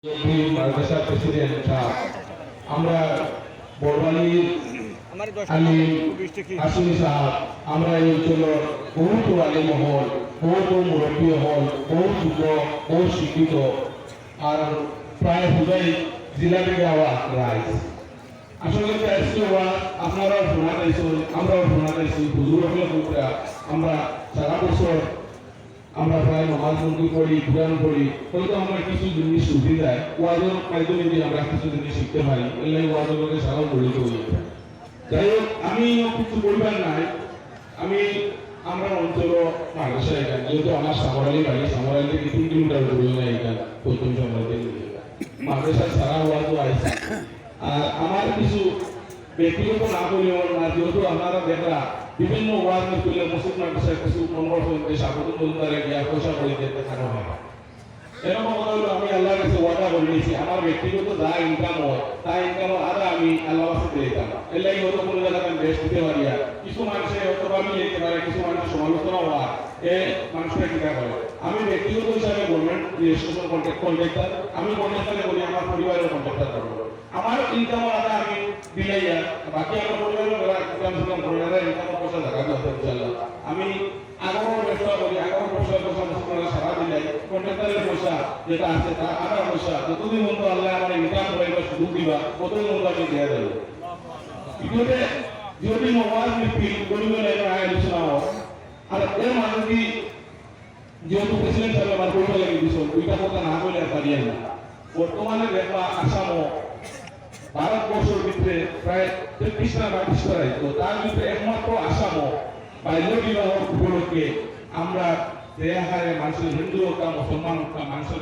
মাদ্রাসার প্রেসিডেন্ট সাহেব, আমরা বড়বাড়ির আমি আসমি সাহেব, আমরা এই অঞ্চলের বহুত আলিম হল, বহুত মুরব্বী হল, বহুত যুবক, বহুত শিক্ষিত, আর প্রায় হুদাই জেলা থেকে আওয়া রাইজ আসলে আপনারাও শোনা চাইছেন, আমরাও শোনা চাইছি, হুজুর আমরা সারা বছর আমরা প্রায় নামাজ বন্দি করি, কোরআন পড়ি, হয়তো আমরা কিছু জিনিস শিখে যায়, ওয়াজের মাধ্যমে দিয়ে আমরা কিছু জিনিস শিখতে পারি, এলাই ওয়াজের লোকে সারাও জড়িত হয়ে যায়। যাই হোক, আমি কিছু বলবার নাই, আমরা অঞ্চল মাদ্রাসা এখানে, যেহেতু আমার সামরালি বাড়ি, সামরালি থেকে 3 কিলোমিটার দূরে না এখানে, প্রথম সময় মাদ্রাসায় সারা ওয়াজও আইসি। আর আমার কিছু ব্যক্তিগত না বলেও না, যেহেতু আপনারা দেখলা বিভিন্ন ওয়ার্ড করলে মসজিদ মাদ্রাসায় কিছু মনোবল স্বাগত বলতে গিয়া পয়সা করে দেখানো হয়। এরকম কথা হলো, আমি আল্লাহর কাছে ওয়াদা করে নিয়েছি, আমার ব্যক্তিগত যা ইনকাম হয় তা ইনকাম আদা আমি আল্লাহর কাছে দিয়ে দিতাম। এর লাগে হয়তো কোনো জায়গায় আমি বেশ দিতে পারি। আর কিছু মানুষের হয়তো আমি লিখতে পারে, কিছু মানুষের সমালোচনা হওয়া এ মানুষরা কিনা করে। আমি ব্যক্তিগত হিসাবে গভর্নমেন্ট রেজিস্ট্রেশন কন্ট্রাক্টর, আমি কন্ট্রাক্টরে বলি আমার পরিবারের কন্ট্রাক্টর করবো। আমার ইনকাম আদা আমি দিলাইয়া, বাকি আমার পরিবারের ইনকাম পয়সা দেখা যাবে ইনশাআল্লাহ। আমি আগামী ব্যবসা করি, আগামী পয়সা সারা দিলাই কন্ট্রাক্টরের পয়সা যেটা আছে তা আমার পয়সা যতদিন বন্ধু আল্লাহ আমার ইনকাম করাইবার সুযোগ দিবা ততদিন বন্ধু আমি দিয়ে দেবো। ইতিমধ্যে যদি মোবাইল বিক্রি গরিবের আলোচনা হোক, আর এর মানুষ কি যেহেতু প্রেসিডেন্ট সাহেব আমার পরিবার লাগে দিচ্ছেন, দুইটা কথা না বলে আর পারিয়ে না। বর্তমানে দেখবা আসামও ভারতবর্ষের ভিতরে প্রায় 33টা বা 20টা রাজ্য, তার ভিতরে একমাত্র আসামও বাল্য বিবাহ উপলক্ষে আমরা যে হারে মানুষের হিন্দু হোক মুসলমান হোক মানুষের